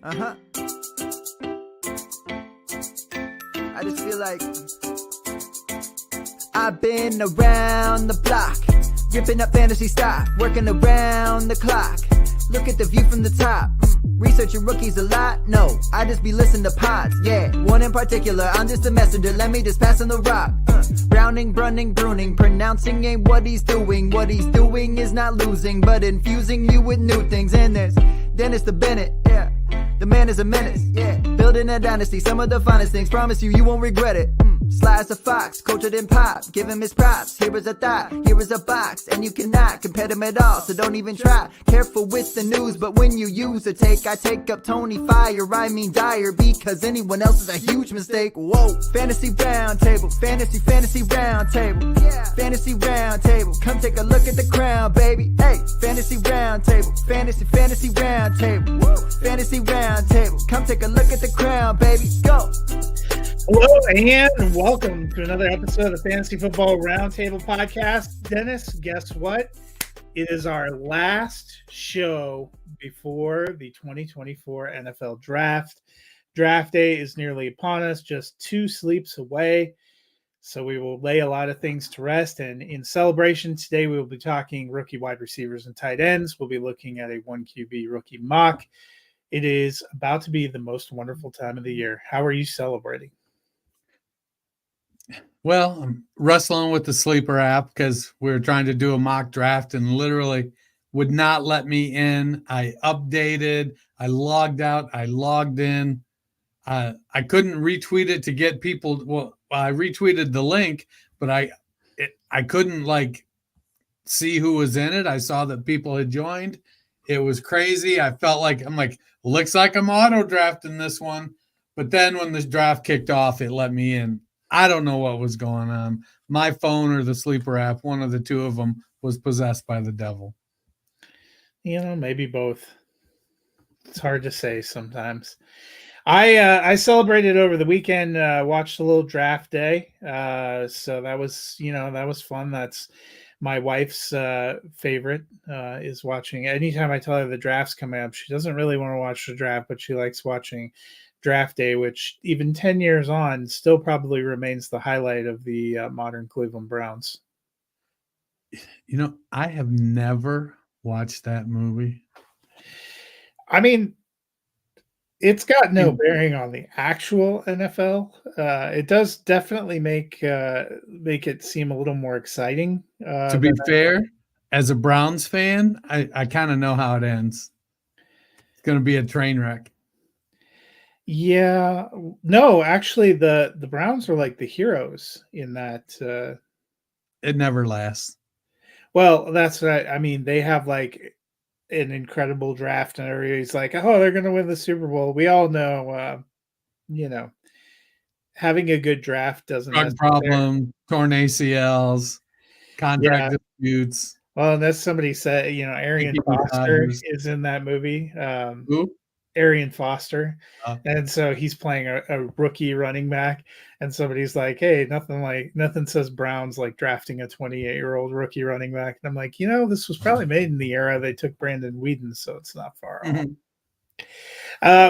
I just feel like I've been around the block, ripping up fantasy stock, working around the clock. Look at the view from the top. Researching rookies a lot? No, I just be listening to pods. Yeah, one in particular, I'm just a messenger, let me just pass on the rock. Browning, brunning, pruning, pronouncing ain't what he's doing. What he's doing is not losing, but infusing you with new things. And there's Dennis the Bennett, yeah. The man is a menace, yeah. Building a dynasty, some of the finest things. Promise you, you won't regret it. Sly as a fox, cultured in pop. Give him his props. Here is a thought, here is a box, and you cannot compare them at all. So don't even try. Careful with the news, but when you use a take, I take up Tony Fire. I mean Dyer, because anyone else is a huge mistake. Whoa, fantasy round table, fantasy round table, yeah. Fantasy round table. Come take a look at the crown, baby. Hey, fantasy round table, fantasy round table, woo. Fantasy round table. Come take a look at the crown, baby. Go. Hello and welcome to another episode of the Fantasy Football Roundtable Podcast. Dennis, guess what? It is our last show before the 2024 NFL Draft. Draft day is nearly upon us, just 2 sleeps away. So we will lay a lot of things to rest. And in celebration today, we will be talking rookie wide receivers and tight ends. We'll be looking at a 1QB rookie mock. It is about to be the most wonderful time of the year. How are you celebrating? Well, I'm wrestling with the sleeper app because we were trying to do a mock draft and literally would not let me in. I updated, I logged out, I logged in. I couldn't retweet it to get people. Well, I retweeted the link, but I couldn't see who was in it. I saw that people had joined. It was crazy. I'm like, looks like I'm auto drafting this one. But then when this draft kicked off, it let me in. I don't know what was going on. My phone or the sleeper app, one of the two of them, was possessed by the devil. You know, maybe both. It's hard to say sometimes. I celebrated over the weekend, watched a little draft day. So that was fun. That's my wife's favorite, is watching. Anytime I tell her the draft's coming up, she doesn't really want to watch the draft, but she likes watching draft day, which even 10 years on still probably remains the highlight of the modern Cleveland Browns. You know, I have never watched that movie. I mean, it's got no bearing on the actual NFL. It does definitely make it seem a little more exciting. To be fair, as a Browns fan, I kind of know how it ends. It's going to be a train wreck. Yeah, no, actually, the Browns are like the heroes in that. It never lasts. Well, that's what I mean. They have like an incredible draft, and everybody's like, "Oh, they're going to win the Super Bowl." We all know, having a good draft doesn't. Drug problem, torn ACLs, contract disputes. Well, and that's somebody said, Arian Foster is in that movie. Who? Arian Foster, and so he's playing a rookie running back, and somebody's like, "Hey, nothing says Browns like drafting a 28-year-old rookie running back." And I'm like, this was probably made in the era they took Brandon Whedon, so it's not far off.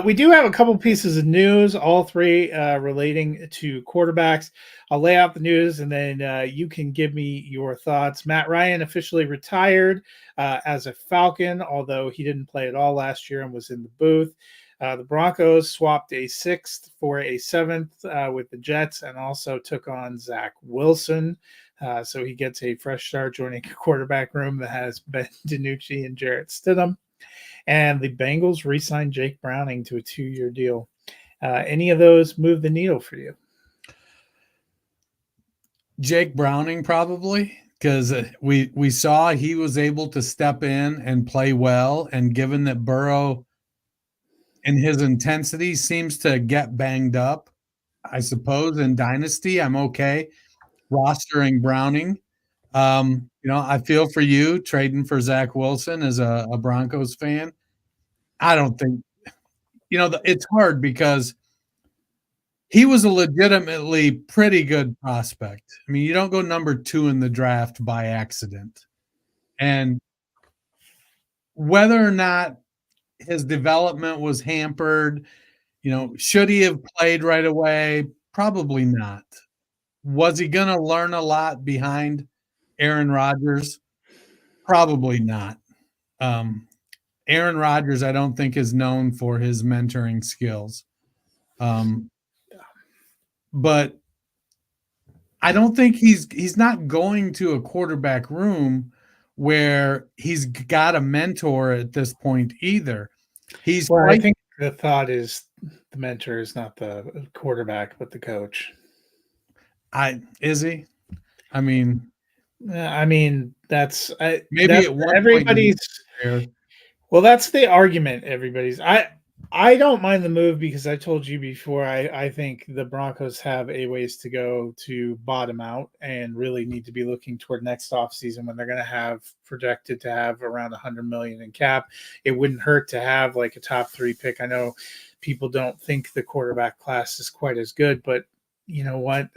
We do have a couple pieces of news, all three relating to quarterbacks. I'll lay out the news, and then you can give me your thoughts. Matt Ryan officially retired as a Falcon, although he didn't play at all last year and was in the booth. The Broncos swapped a 6th for a 7th with the Jets and also took on Zach Wilson. So he gets a fresh start joining a quarterback room that has Ben DiNucci and Jarrett Stidham. And the Bengals re-signed Jake Browning to a 2-year deal. Any of those move the needle for you? Jake Browning probably, because we saw he was able to step in and play well. And given that Burrow and his intensity seems to get banged up, I suppose in Dynasty, I'm okay rostering Browning. I feel for you trading for Zach Wilson as a Broncos fan. I don't think, it's hard because he was a legitimately pretty good prospect. I mean, you don't go number 2 in the draft by accident. And whether or not his development was hampered? Should he have played right away? Probably not. Was he going to learn a lot behind Aaron Rodgers? Probably not. Aaron Rodgers, I don't think, is known for his mentoring skills. But I don't think he's not going to a quarterback room where he's got a mentor at this point either. I think the thought is the mentor is not the quarterback, but the coach. Is he? I mean, that's maybe that's at one everybody's. point Well, that's the argument. Everybody's. I don't mind the move because I told you before. I think the Broncos have a ways to go to bottom out and really need to be looking toward next offseason when they're going to have projected to have around 100 million in cap. It wouldn't hurt to have like a top 3 pick. I know people don't think the quarterback class is quite as good, but you know what?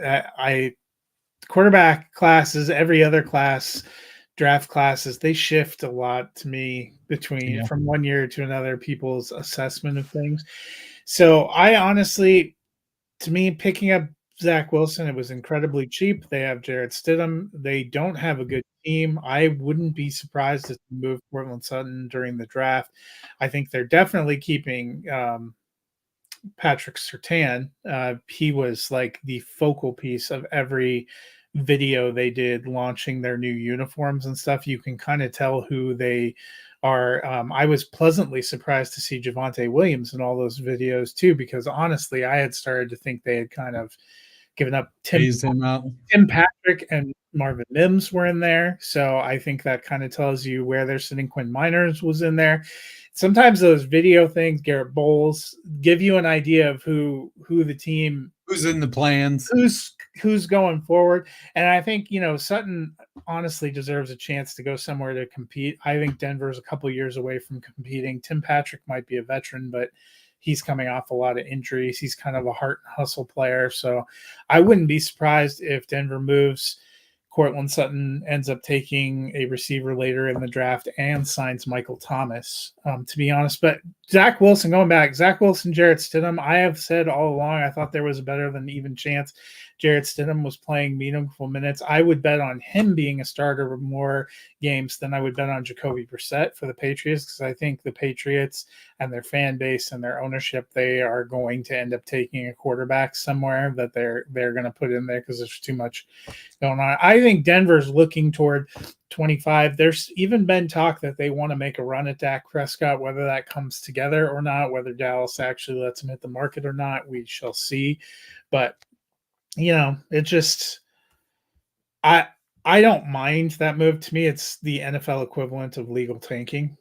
Quarterback classes, every other class, draft classes, they shift a lot to me between from one year to another, people's assessment of things. So I honestly, to me, picking up Zach Wilson, it was incredibly cheap. They have Jarrett Stidham. They don't have a good team. I wouldn't be surprised if they move Cortland Sutton during the draft. I think they're definitely keeping Patrick Surtain. He was like the focal piece of every video they did launching their new uniforms and stuff. You can kind of tell who they are. I was pleasantly surprised to see Javonte Williams in all those videos too, because honestly, I had started to think they had kind of given up. Tim Patrick and Marvin Mims were in there. So I think that kind of tells you where they're sitting. Quinn Miners was in there. Sometimes those video things, Garrett Bowles, give you an idea of who the team, who's in the plans, who's going forward. And I think, Sutton honestly deserves a chance to go somewhere to compete. I think Denver's a couple years away from competing. Tim Patrick might be a veteran, but he's coming off a lot of injuries. He's kind of a heart and hustle player. So I wouldn't be surprised if Denver moves Cortland Sutton, ends up taking a receiver later in the draft, and signs Michael Thomas, to be honest. But Zach Wilson, Jarrett Stidham, I have said all along, I thought there was a better than even chance Jarrett Stidham was playing meaningful minutes. I would bet on him being a starter more games than I would bet on Jacoby Brissett for the Patriots, because I think the Patriots and their fan base and their ownership, they are going to end up taking a quarterback somewhere that they're going to put in there because there's too much going on. I think Denver's looking toward 25. There's even been talk that they want to make a run at Dak Prescott. Whether that comes together or not, whether Dallas actually lets him hit the market or not, we shall see. But it just, I don't mind that move. To me, it's the NFL equivalent of legal tanking,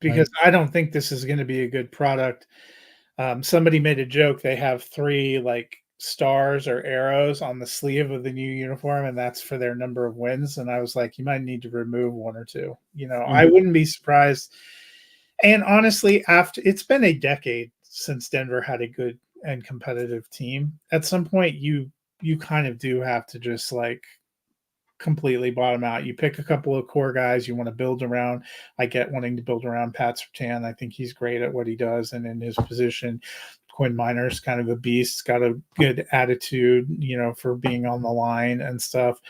because I don't think this is going to be a good product. Somebody made a joke. They have 3 like stars or arrows on the sleeve of the new uniform, and that's for their number of wins. And I was like, you might need to remove 1 or 2. I wouldn't be surprised. And honestly, after it's been a decade since Denver had a good and competitive team, at some point you kind of do have to just like completely bottom out. You pick a couple of core guys you want to build around. I get wanting to build around Pat Surtain. I think he's great at what he does and in his position. Quinn Miners kind of a beast, got a good attitude, for being on the line and stuff.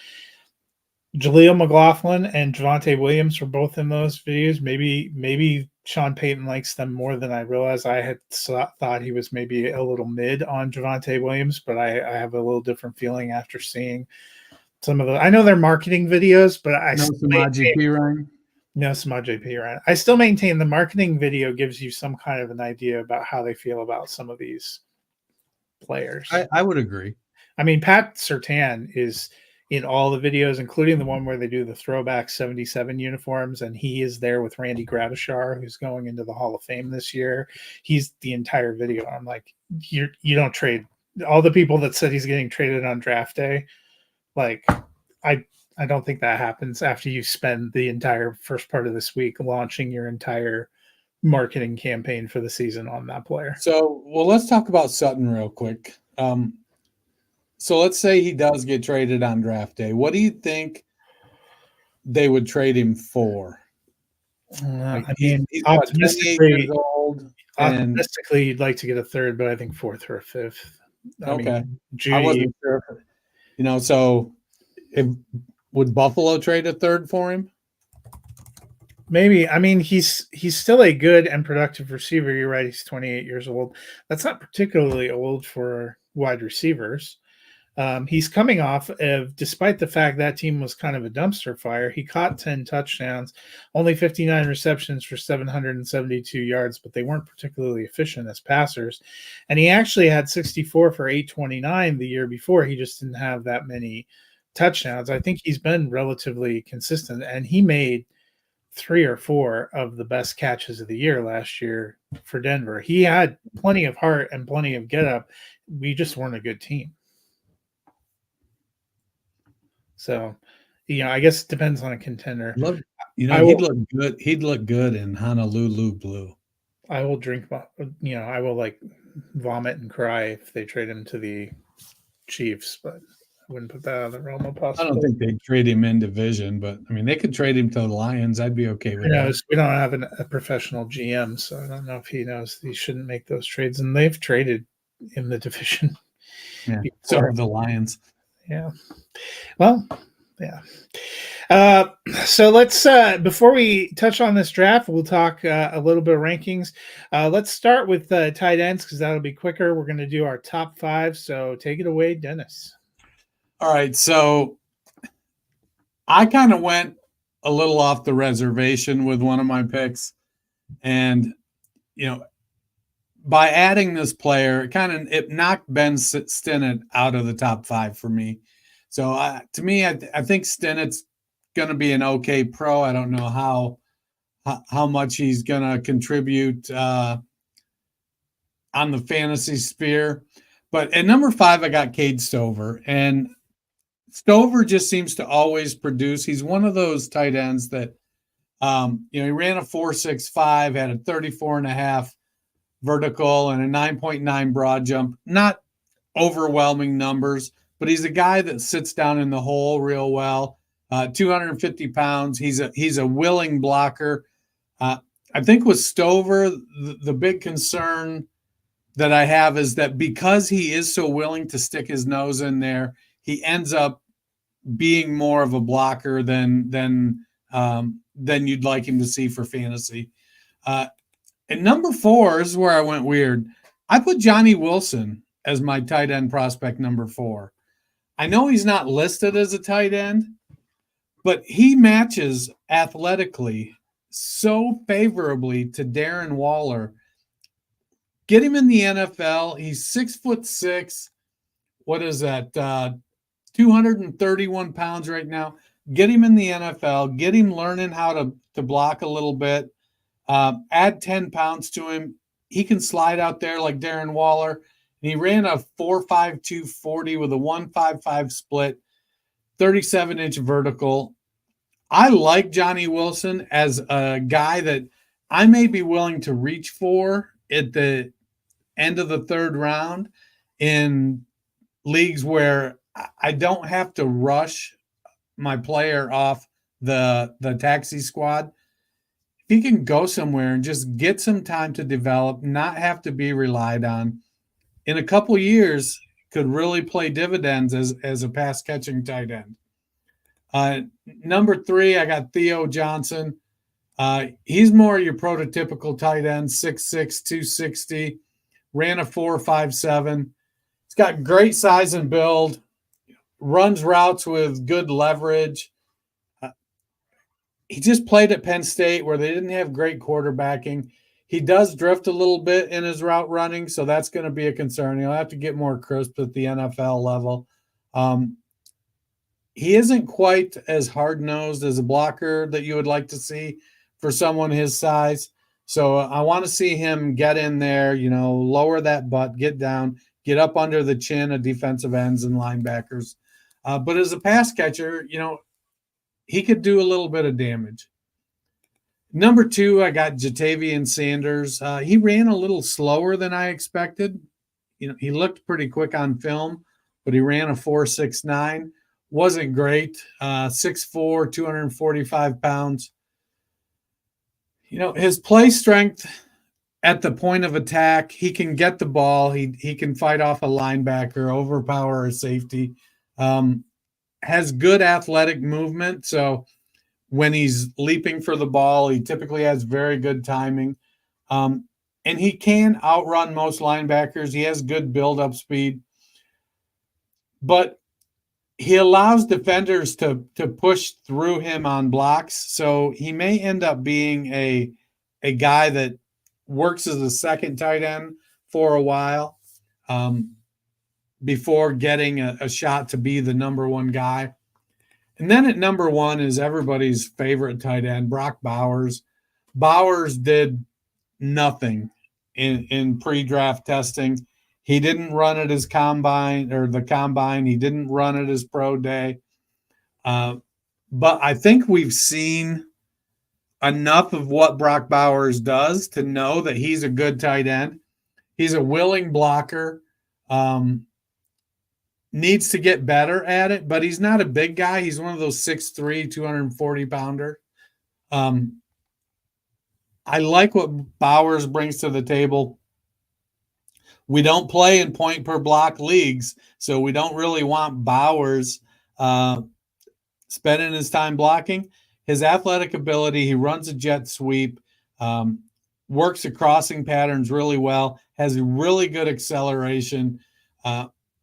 Jaleel McLaughlin and Javonte Williams were both in those videos. Maybe Sean Payton likes them more than I realized. I had thought he was maybe a little mid on Javonte Williams, but I have a little different feeling after seeing some of the. I know they're marketing videos, but I I still maintain the marketing video gives you some kind of an idea about how they feel about some of these players. I would agree. I mean, Pat Surtain is in all the videos, including the one where they do the throwback 77 uniforms, and he is there with Randy Gradishar, who's going into the Hall of Fame this year. He's the entire video. I'm like, you don't trade all the people that said he's getting traded on draft day. Like, I don't think that happens after you spend the entire first part of this week launching your entire marketing campaign for the season on that player. So, let's talk about Sutton real quick. So let's say he does get traded on draft day. What do you think they would trade him for? I mean, he's what, 28 years old. And optimistically, you'd like to get a third, but I think fourth or a fifth. I okay, mean, I Judy, wasn't sure. So would Buffalo trade a third for him? maybe. I mean, he's still a good and productive receiver. You're right. He's 28 years old. That's not particularly old for wide receivers. He's coming off of, despite the fact that team was kind of a dumpster fire, he caught 10 touchdowns, only 59 receptions for 772 yards, but they weren't particularly efficient as passers. And he actually had 64 for 829 the year before. He just didn't have that many touchdowns. I think he's been relatively consistent, and he made 3 or 4 of the best catches of the year last year for Denver. He had plenty of heart and plenty of get up. We just weren't a good team. So, I guess it depends on a contender. He'd look good. He'd look good in Honolulu blue. I will drink, I will like vomit and cry if they trade him to the Chiefs, but I wouldn't put that out of the realm of possibility. I don't think they'd trade him in division, but I mean, they could trade him to the Lions. I'd be okay with that. We don't have a professional GM, so I don't know if he knows he shouldn't make those trades. And they've traded in the division. Yeah, so have the Lions. Yeah. Well, yeah. So let's before we touch on this draft, we'll talk a little bit of rankings. Let's start with tight ends because that'll be quicker. We're going to do our top 5. So take it away, Dennis. All right. So I kind of went a little off the reservation with one of my picks, and by adding this player, it knocked Ben Stinnett out of the top 5 for me. So to me, I think Stinnett's going to be an okay pro. I don't know how much he's going to contribute on the fantasy sphere. But at number 5, I got Cade Stover. And Stover just seems to always produce. He's one of those tight ends that, he ran a 4.65, had a 34.5 vertical and a 9.9 broad jump. Not overwhelming numbers, but he's a guy that sits down in the hole real well. 250 pounds. He's a willing blocker. I think with Stover, the big concern that I have is that because he is so willing to stick his nose in there, he ends up being more of a blocker than you'd like him to see for fantasy. And number 4 is where I went weird. I put Johnny Wilson as my tight end prospect number 4. I know he's not listed as a tight end, but he matches athletically so favorably to Darren Waller. Get him in the NFL. He's 6'6". What is that? 231 pounds right now. Get him in the NFL. Get him learning how to block a little bit. Add 10 pounds to him. He can slide out there like Darren Waller. And he ran a 4.52 40 with a 1.55 split, 37-inch vertical. I like Johnny Wilson as a guy that I may be willing to reach for at the end of the 3rd round in leagues where I don't have to rush my player off the taxi squad. If he can go somewhere and just get some time to develop, not have to be relied on, in a couple years could really play dividends as a pass catching tight end. Number 3, I got Theo Johnson. He's more your prototypical tight end, 6'6", 260, ran a 4.57. He's got great size and build, runs routes with good leverage. He just played at Penn State where they didn't have great quarterbacking. He does drift a little bit in his route running, so that's going to be a concern. He'll have to get more crisp at the NFL level. He isn't quite as hard-nosed as a blocker that you would like to see for someone his size. So I want to see him get in there, lower that butt, get down, get up under the chin of defensive ends and linebackers. But as a pass catcher, he could do a little bit of damage. Number 2, I got Jatavian Sanders. He ran a little slower than I expected. He looked pretty quick on film, but he ran a 4.69. Wasn't great. 6'4", 245 pounds. His play strength at the point of attack, he can get the ball. He can fight off a linebacker, overpower a safety. Has good athletic movement. So when he's leaping for the ball, he typically has very good timing. And he can outrun most linebackers. He has good build-up speed. But he allows defenders to push through him on blocks. So he may end up being a guy that works as a second tight end for a while before getting a shot to be the number one guy. And then at number one is everybody's favorite tight end, Brock Bowers. Bowers did nothing in pre-draft testing. He didn't run at his combine or the combine. He didn't run at his pro day. But I think we've seen enough of what Brock Bowers does to know that he's a good tight end. He's a willing blocker. Needs to get better at it, but he's not a big guy. He's one of those 6'3", 240-pounder. I like what Bowers brings to the table. We don't play in point per block leagues, so we don't really want Bowers spending his time blocking. His athletic ability, he runs a jet sweep, works the crossing patterns really well, has really good acceleration.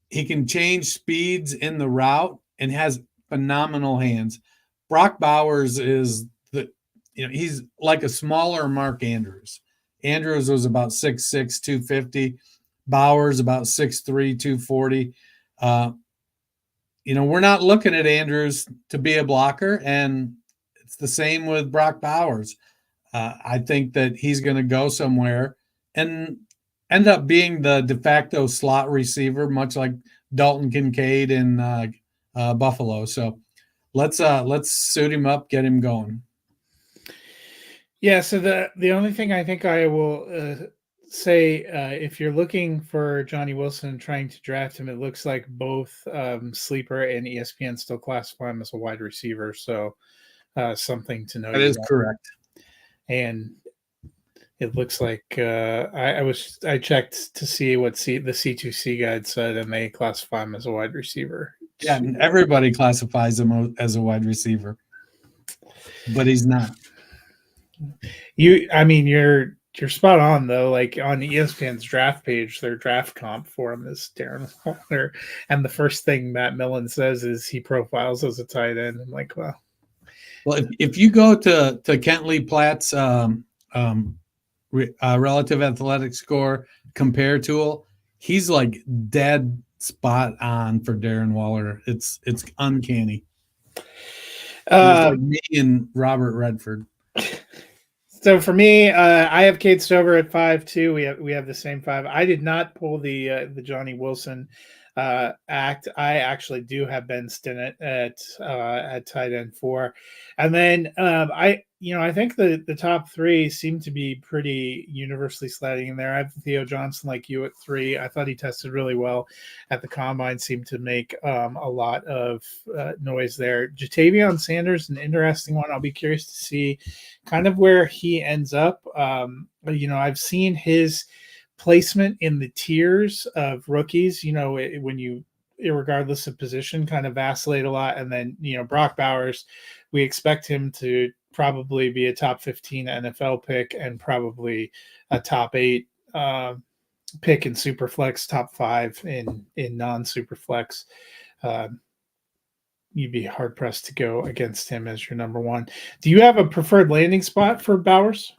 He can change speeds in the route and has phenomenal hands. Brock Bowers is he's like a smaller Mark Andrews. Andrews was about 6'6", 250. Bowers about 6'3", 240. We're not looking at Andrews to be a blocker, and it's the same with Brock Bowers. I think that he's going to go somewhere and end up being the de facto slot receiver, much like Dalton Kincaid in Buffalo. So let's suit him up, get him going. Yeah. So the only thing I think I will say, if you're looking for Johnny Wilson and trying to draft him, it looks like both Sleeper and ESPN still classify him as a wide receiver. So something to know. That is correct. And it looks like I checked to see what the C2C guide said, and they classify him as a wide receiver. Yeah, and everybody classifies him as a wide receiver, but he's not. You're spot on though. Like on ESPN's draft page, their draft comp for him is Darren Waller, and the first thing Matt Millen says is he profiles as a tight end. I'm like, well, if you go to Kent Lee Platt's relative athletic score compare tool, he's like dead spot on for Darren Waller. It's uncanny. Like me and Robert Redford. So for me, I have Cade Stover at 5'2". We have the same 5. I did not pull the Johnny Wilson act. I actually do have Ben Stinnett at tight end 4, and then I think the top 3 seem to be pretty universally sliding in there. I have Theo Johnson like you at 3. I thought he tested really well at the combine. Seemed to make a lot of noise there. Jatavion Sanders, an interesting one. I'll be curious to see kind of where he ends up. I've seen his placement in the tiers of rookies, when you, regardless of position, kind of vacillate a lot. And then, Brock Bowers, we expect him to probably be a top 15 NFL pick and probably a top 8 pick in Superflex, top 5 in non-Superflex. You'd be hard pressed to go against him as your number 1. Do you have a preferred landing spot for Bowers?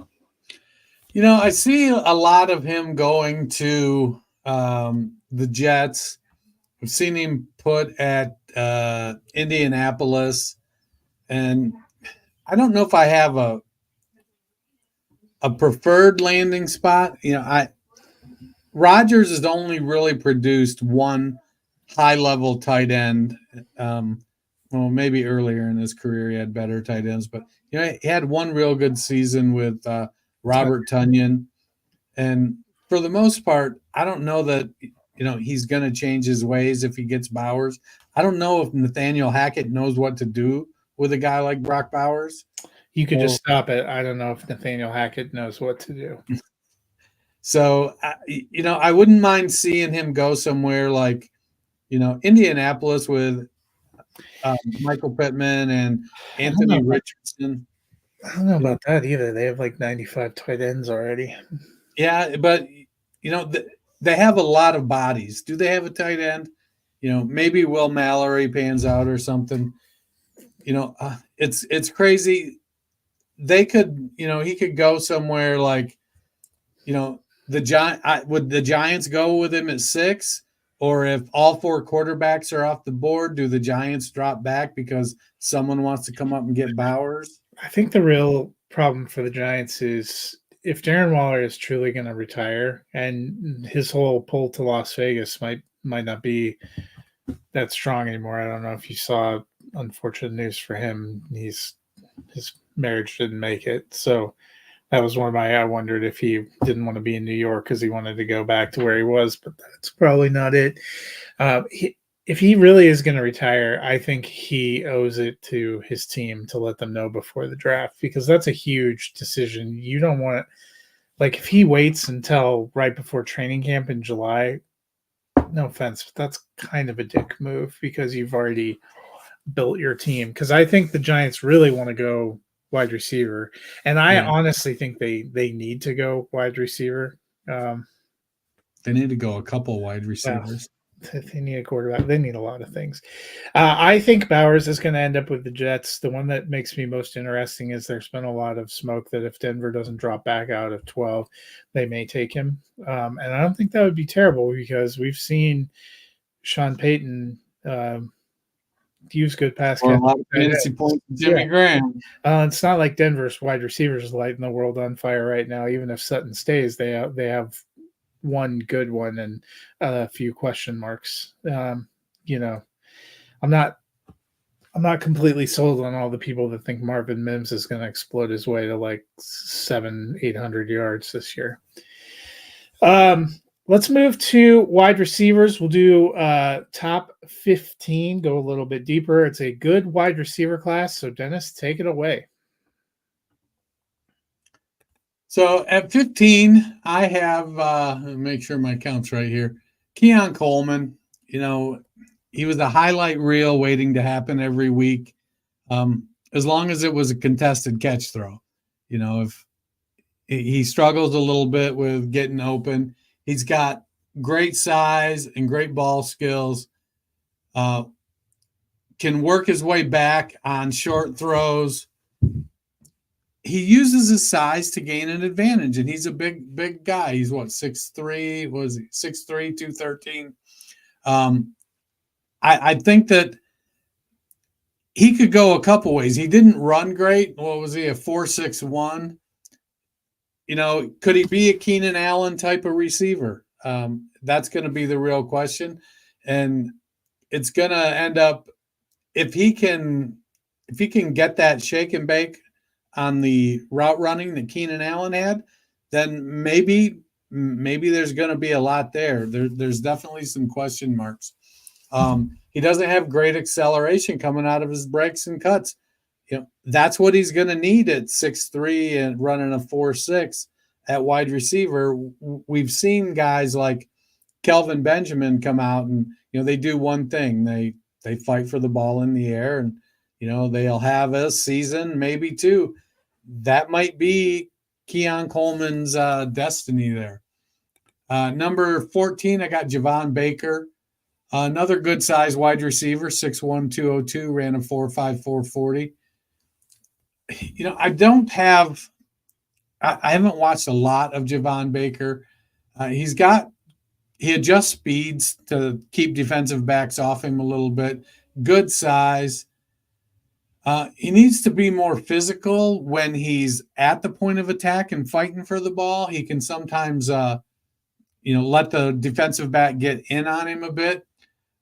I see a lot of him going to the Jets. We've seen him put at Indianapolis, and I don't know if I have a preferred landing spot. Rodgers has only really produced one high-level tight end. Well, maybe earlier in his career he had better tight ends, but he had one real good season with Robert Tonyan, and for the most part, I don't know that he's going to change his ways if he gets Bowers. I don't know if Nathaniel Hackett knows what to do with a guy like Brock Bowers. You could just stop it. I don't know if Nathaniel Hackett knows what to do. So, I wouldn't mind seeing him go somewhere like, Indianapolis with Michael Pittman and Anthony Richardson. I don't know about that either. They have like 95 tight ends already. Yeah, but they have a lot of bodies. Do they have a tight end? Maybe Will Mallory pans out or something. It's crazy. They could, he could go somewhere like, would the Giants go with him at 6? Or if all 4 quarterbacks are off the board, do the Giants drop back because someone wants to come up and get Bowers? I think the real problem for the Giants is if Darren Waller is truly going to retire, and his whole pull to Las Vegas might not be that strong anymore. I don't know if you saw unfortunate news for him. His marriage didn't make it, so that was one of I wondered if he didn't want to be in New York because he wanted to go back to where he was, but that's probably not it. If he really is going to retire, I think he owes it to his team to let them know before the draft, because that's a huge decision. You don't want to, like, if he waits until right before training camp in July, no offense, but that's kind of a dick move because you've already built your team. Because I think the Giants really want to go wide receiver, and I honestly think they need to go wide receiver. They need to go a couple wide receivers. They need a quarterback. They need a lot of things. I think Bowers is going to end up with the Jets. The one that makes me most interesting is there's been a lot of smoke that if Denver doesn't drop back out of 12, they may take him. And I don't think that would be terrible because we've seen Sean Payton use good pass catch. A lot of fantasy points from Jimmy Graham. It's not like Denver's wide receivers lighting the world on fire right now. Even if Sutton stays, they have one good one and a few question marks. I'm not completely sold on all the people that think Marvin Mims is going to explode his way to like 700-800 yards this year. Let's move to wide receivers. We'll do top 15, go a little bit deeper. It's a good wide receiver class. So Dennis, take it away. So at 15, I have, make sure my count's right here, Keon Coleman. He was a highlight reel waiting to happen every week. As long as it was a contested catch throw. If he struggles a little bit with getting open, he's got great size and great ball skills, can work his way back on short throws. He uses his size to gain an advantage, and he's a big guy. He's 6'3", 6'3", 213. I think that he could go a couple ways. He didn't run great. What was he, a 4.61? Could he be a Keenan Allen type of receiver? That's going to be the real question. And it's going to end up, if he can get that shake and bake on the route running that Keenan Allen had, then maybe there's going to be a lot there. There's definitely some question marks. He doesn't have great acceleration coming out of his breaks and cuts. That's what he's going to need at 6'3" and running a 4.6 at wide receiver. We've seen guys like Kelvin Benjamin come out and, they do one thing. They fight for the ball in the air, and, they'll have a season, maybe two. That might be Keon Coleman's destiny there. Number 14, I got Javon Baker. Another good-sized wide receiver, 6'1", 202, ran a 4.5, 4.40. I haven't watched a lot of Javon Baker. He adjusts speeds to keep defensive backs off him a little bit. Good size. He needs to be more physical when he's at the point of attack and fighting for the ball. He can sometimes, let the defensive back get in on him a bit.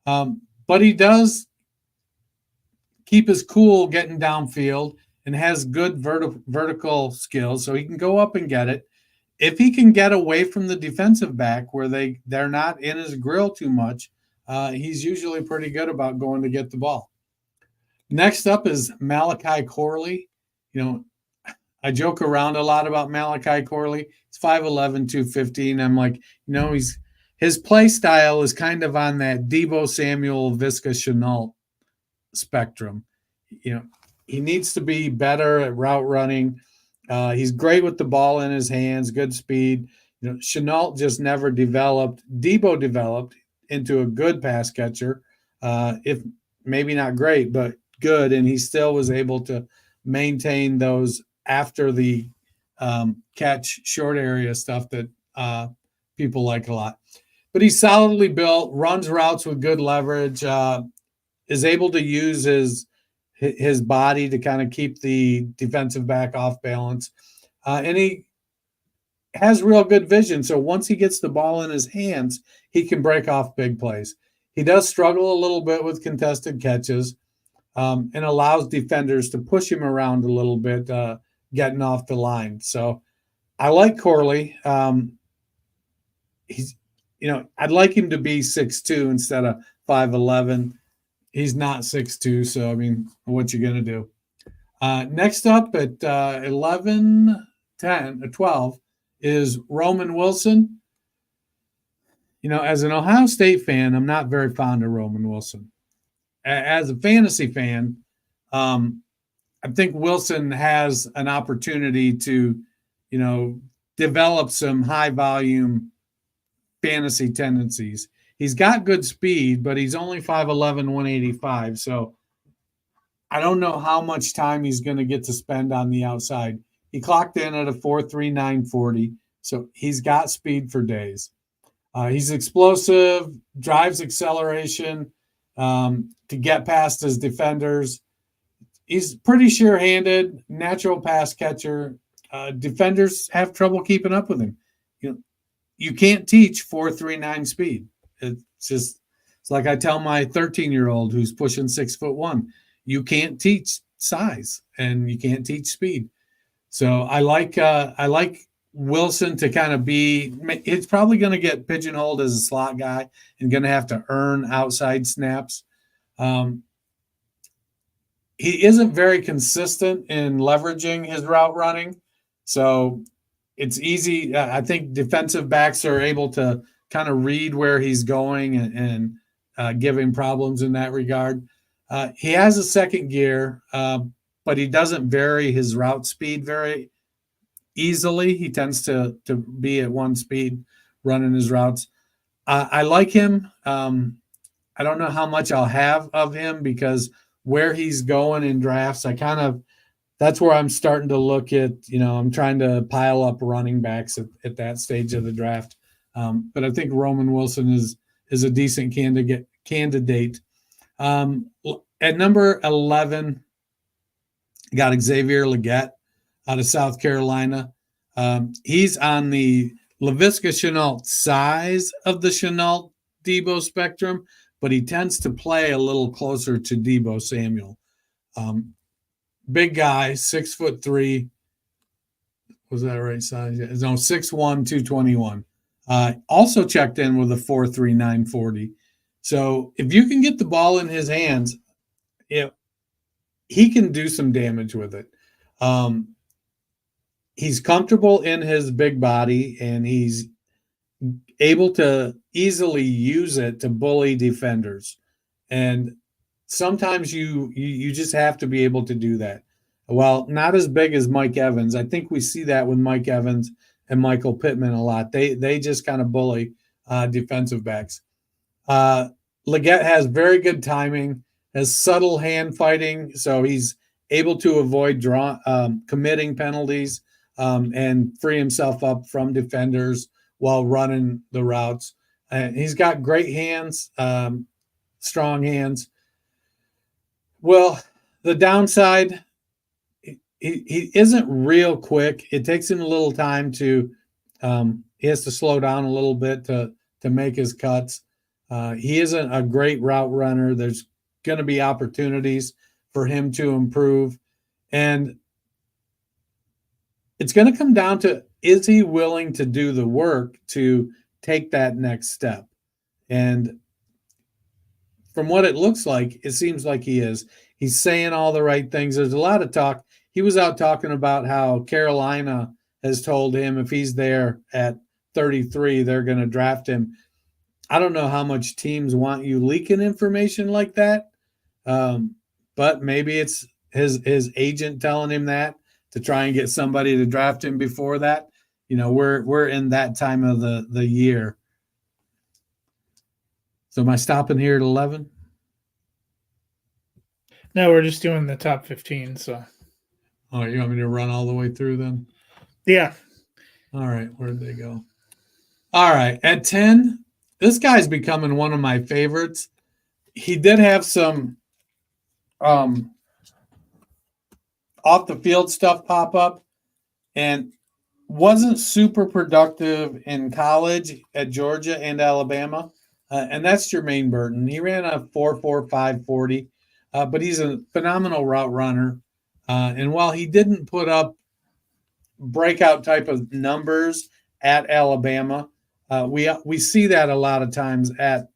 But he does keep his cool getting downfield and has good vertical skills, so he can go up and get it. If he can get away from the defensive back where they're not in his grill too much, he's usually pretty good about going to get the ball. Next up is Malachi Corley. I joke around a lot about Malachi Corley. He's 5'11", 215. I'm like, his play style is kind of on that Debo Samuel, Visca Chenault spectrum. He needs to be better at route running. He's great with the ball in his hands, good speed. Chenault just never developed. Debo developed into a good pass catcher, if maybe not great, but good, and he still was able to maintain those after the catch short area stuff that people like a lot. But he's solidly built, runs routes with good leverage, is able to use his body to kind of keep the defensive back off balance. And he has real good vision. So once he gets the ball in his hands, he can break off big plays. He does struggle a little bit with contested catches, and allows defenders to push him around a little bit, getting off the line. So I like Corley. I'd like him to be 6'2" instead of 5'11". He's not 6'2", so I mean, what you gonna do? Next up at 11, 10, or 12 is Roman Wilson. As an Ohio State fan, I'm not very fond of Roman Wilson. As a fantasy fan, I think Wilson has an opportunity to, develop some high volume fantasy tendencies. He's got good speed, but he's only 5'11", 185. So I don't know how much time he's going to get to spend on the outside. He clocked in at a 4.39 40, so he's got speed for days. He's explosive, drives acceleration to get past his defenders. He's pretty sure-handed, natural pass catcher. Defenders have trouble keeping up with him. You can't teach 4.39 speed. It's like I tell my 13-year-old who's pushing 6'1", you can't teach size and you can't teach speed. So I like Wilson to kind of be. It's probably going to get pigeonholed as a slot guy and going to have to earn outside snaps. He isn't very consistent in leveraging his route running, so it's easy. I think defensive backs are able to kind of read where he's going and give him problems in that regard. He has a second gear, but he doesn't vary his route speed very easily. He tends to be at one speed running his routes. I like him. I don't know how much I'll have of him because where he's going in drafts, that's where I'm starting to look at, I'm trying to pile up running backs at that stage of the draft. But I think Roman Wilson is a decent candidate. At number 11, got Xavier Legette out of South Carolina. He's on the Laviska Chenault size of the Chenault Debo spectrum, but he tends to play a little closer to Debo Samuel. Big guy, 6'3". Was that right size? No, 6'1", 221. Also checked in with a 4.39 40. So if you can get the ball in his hands, he can do some damage with it. He's comfortable in his big body, and he's able to easily use it to bully defenders. And sometimes you just have to be able to do that. Well, not as big as Mike Evans. I think we see that with Mike Evans and Michael Pittman a lot. They just kind of bully defensive backs. Legette has very good timing, has subtle hand fighting, so he's able to avoid committing penalties and free himself up from defenders while running the routes. He's got great hands, strong hands. Well, the downside, he isn't real quick. It takes him a little time to he has to slow down a little bit to make his cuts. He isn't a great route runner. There's going to be opportunities for him to improve. And it's going to come down to, is he willing to do the work to take that next step? And from what it looks like, it seems like he is. He's saying all the right things. There's a lot of talk. he was out talking about how Carolina has told him if he's there at 33, they're going to draft him. I don't know how much teams want you leaking information like that, but maybe it's his agent telling him that to try and get somebody to draft him before that. You know, we're in that time of the year. So am I stopping here at 11? No, we're just doing the top 15. So, Oh, you want me to run all the way through then? yeah. All right, where'd they go? All right, at 10, this guy's becoming one of my favorites. He did have some off the field stuff pop up and wasn't super productive in college at Georgia and Alabama. And that's Jermaine Burton. He ran a 4.45 40, but he's a phenomenal route runner. And while he didn't put up breakout type of numbers at Alabama, we see that a lot of times at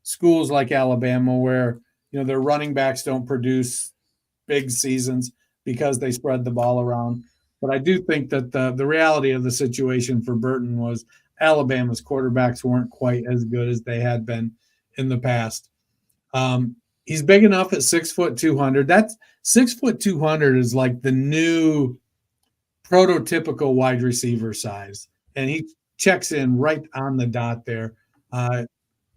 schools like Alabama where, you know, their running backs don't produce big seasons because they spread the ball around. But I do think that the reality of the situation for Burton was Alabama's quarterbacks weren't quite as good as they had been in the past. He's big enough at 6'2". That's 6'2" is like the new prototypical wide receiver size, and he checks in right on the dot there.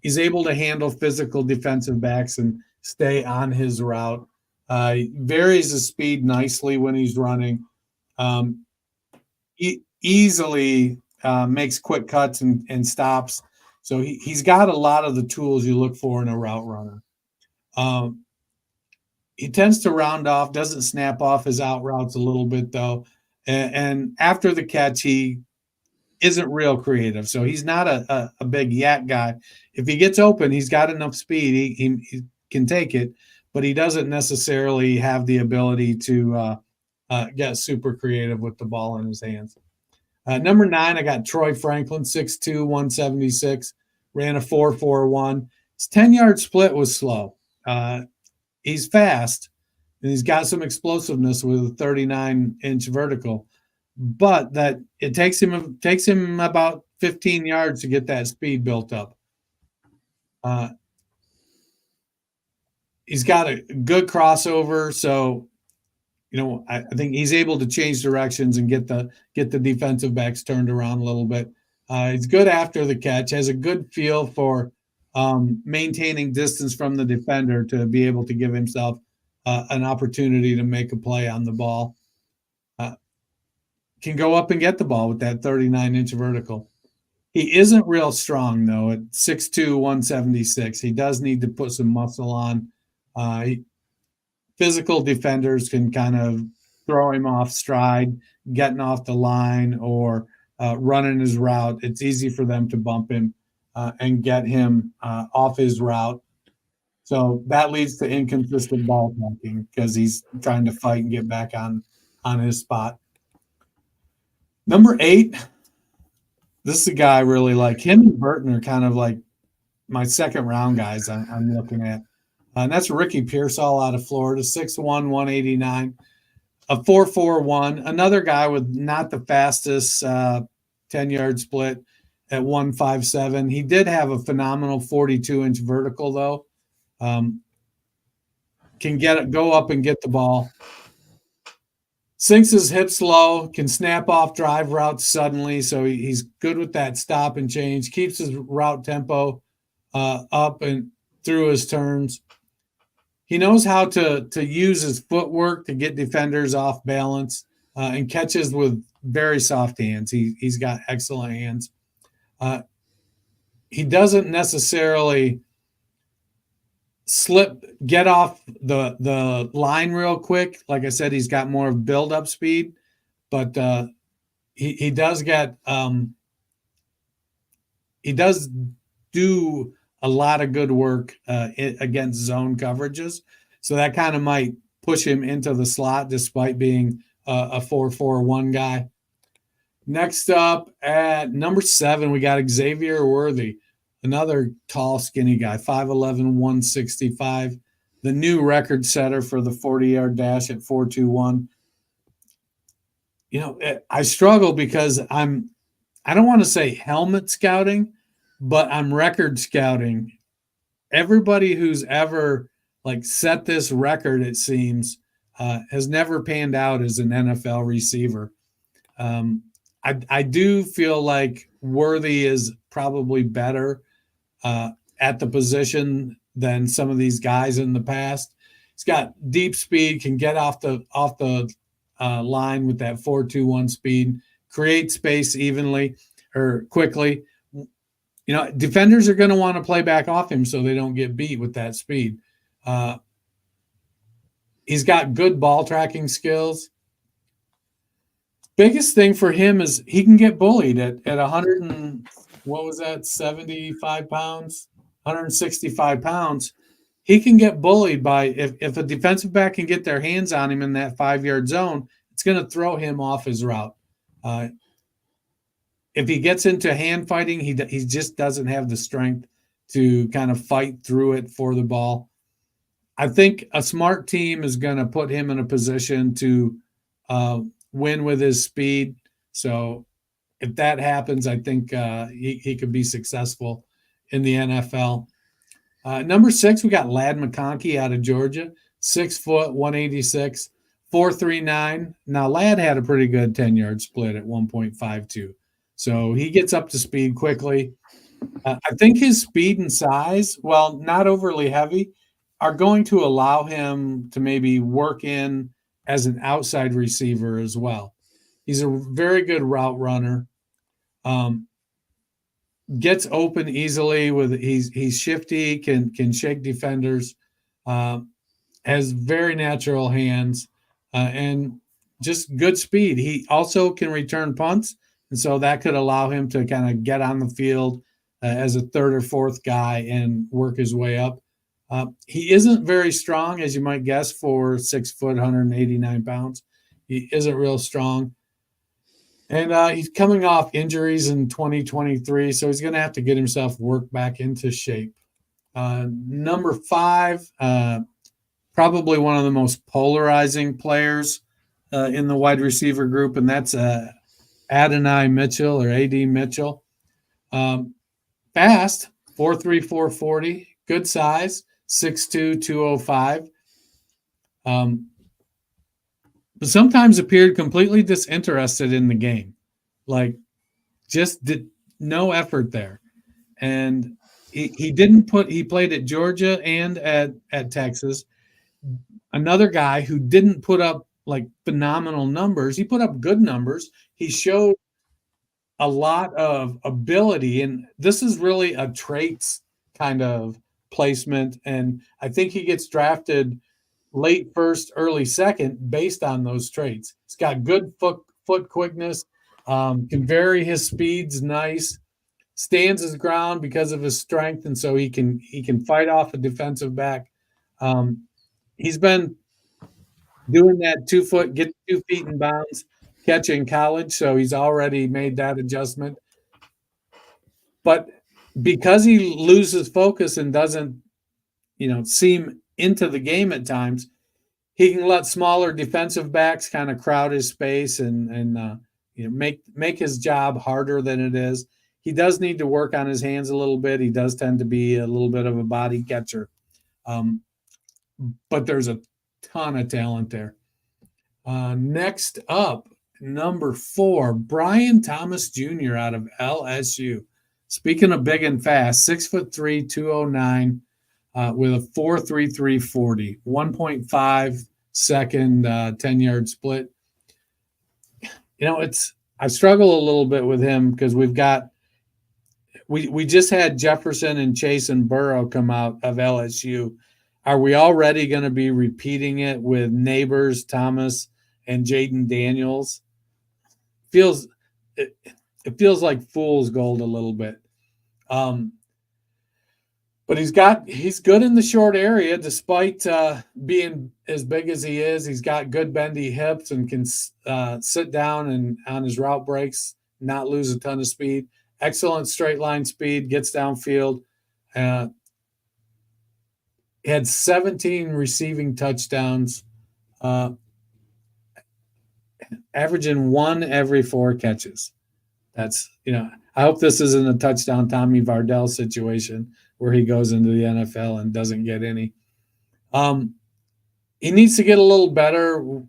He's able to handle physical defensive backs and stay on his route. Varies his speed nicely when he's running. He easily makes quick cuts and stops. So he's got a lot of the tools you look for in a route runner. He tends to round off, doesn't snap off his out routes a little bit, though. And after the catch, he isn't real creative. So he's not a big yak guy. If he gets open, he's got enough speed. He can take it, but he doesn't necessarily have the ability to get super creative with the ball in his hands. Number 9, I got Troy Franklin, 6'2", 176, ran a 4.41. His 10-yard split was slow. He's fast, and he's got some explosiveness with a 39-inch vertical, but that it takes him about 15 yards to get that speed built up. He's got a good crossover, so you know I think he's able to change directions and get the defensive backs turned around a little bit. He's good after the catch, has a good feel for maintaining distance from the defender to be able to give himself an opportunity to make a play on the ball. Can go up and get the ball with that 39-inch vertical. He isn't real strong, though, at 6'2", 176. He does need to put some muscle on. Physical defenders can kind of throw him off stride, getting off the line or running his route. It's easy for them to bump him and get him off his route. So that leads to inconsistent ball tracking because he's trying to fight and get back on his spot. Number 8, this is a guy I really like. Him and Burton are kind of like my second round guys I'm looking at. And that's Ricky Pearsall out of Florida, 6'1", 189, a 4.41. Another guy with not the fastest 10-yard split at 1.57. He did have a phenomenal 42-inch vertical, though. Can go up and get the ball. Sinks his hips low, can snap off drive routes suddenly, so he's good with that stop and change, keeps his route tempo up and through his turns. He knows how to use his footwork to get defenders off balance and catches with very soft hands. He's got excellent hands. He doesn't necessarily get off the line real quick. Like I said, he's got more build-up speed, but he does get he does do a lot of good work against zone coverages. So that kind of might push him into the slot despite being a 4.41 guy. Next up at number 7, we got Xavier Worthy, another tall, skinny guy, 5'11", 165, the new record setter for the 40-yard dash at 4.21. I struggle because I don't want to say helmet scouting, but I'm record scouting. Everybody who's ever like set this record, it seems, has never panned out as an NFL receiver. I do feel like Worthy is probably better at the position than some of these guys in the past. He's got deep speed, can get off the line with that 4.21 speed, create space evenly or quickly. Defenders are going to want to play back off him so they don't get beat with that speed. He's got good ball tracking skills. Biggest thing for him is he can get bullied at 100 and what was that, 75 pounds, 165 pounds. He can get bullied by if a defensive back can get their hands on him in that 5-yard zone, it's going to throw him off his route. If he gets into hand fighting, he just doesn't have the strength to kind of fight through it for the ball. I think a smart team is going to put him in a position to win with his speed. So if that happens, I think he could be successful in the NFL. Number 6, we got Ladd McConkey out of Georgia, 6 foot, 186, 4.39. Now, Ladd had a pretty good 10-yard split at 1.52. So he gets up to speed quickly. I think his speed and size, while not overly heavy, are going to allow him to maybe work in as an outside receiver as well. He's a very good route runner. Gets open easily he's shifty, can shake defenders, has very natural hands, and just good speed. He also can return punts, and so that could allow him to kind of get on the field as a third or fourth guy and work his way up. He isn't very strong, as you might guess, for 6 foot, 189 pounds. He isn't real strong. And he's coming off injuries in 2023, so he's going to have to get himself worked back into shape. Number 5, probably one of the most polarizing players in the wide receiver group, and that's Adonai Mitchell or A.D. Mitchell. Fast, 4.3, 4.40, good size, 6'2", 205. But sometimes appeared completely disinterested in the game. Like, just did no effort there. And he played at Georgia and at Texas. Another guy who didn't put up like phenomenal numbers. He put up good numbers. He showed a lot of ability, and this is really a traits kind of placement. And I think he gets drafted late first, early second based on those traits. He's got good foot quickness, can vary his speeds nice, stands his ground because of his strength, and so he can fight off a defensive back. He's been doing that 2 foot, get 2 feet in bounds catch in college, so he's already made that adjustment. But because he loses focus and doesn't, seem into the game at times, he can let smaller defensive backs kind of crowd his space and make his job harder than it is. He does need to work on his hands a little bit. He does tend to be a little bit of a body catcher. But there's a ton of talent there. Next up, number 4, Brian Thomas Jr. out of LSU. Speaking of big and fast, 6'3", 209, with a 4.33 40, 1.5 second 10-yard split. I struggle a little bit with him because we just had Jefferson and Chase and Burrow come out of LSU. Are we already going to be repeating it with Neighbors, Thomas, and Jaden Daniels? It feels like fool's gold a little bit. But he's good in the short area despite being as big as he is. He's got good bendy hips and can sit down and on his route breaks, not lose a ton of speed. Excellent straight line speed, gets downfield. Had 17 receiving touchdowns. averaging 1 every 4 catches. That's, I hope this isn't a touchdown Tommy Vardell situation where he goes into the NFL and doesn't get any. He needs to get a little better,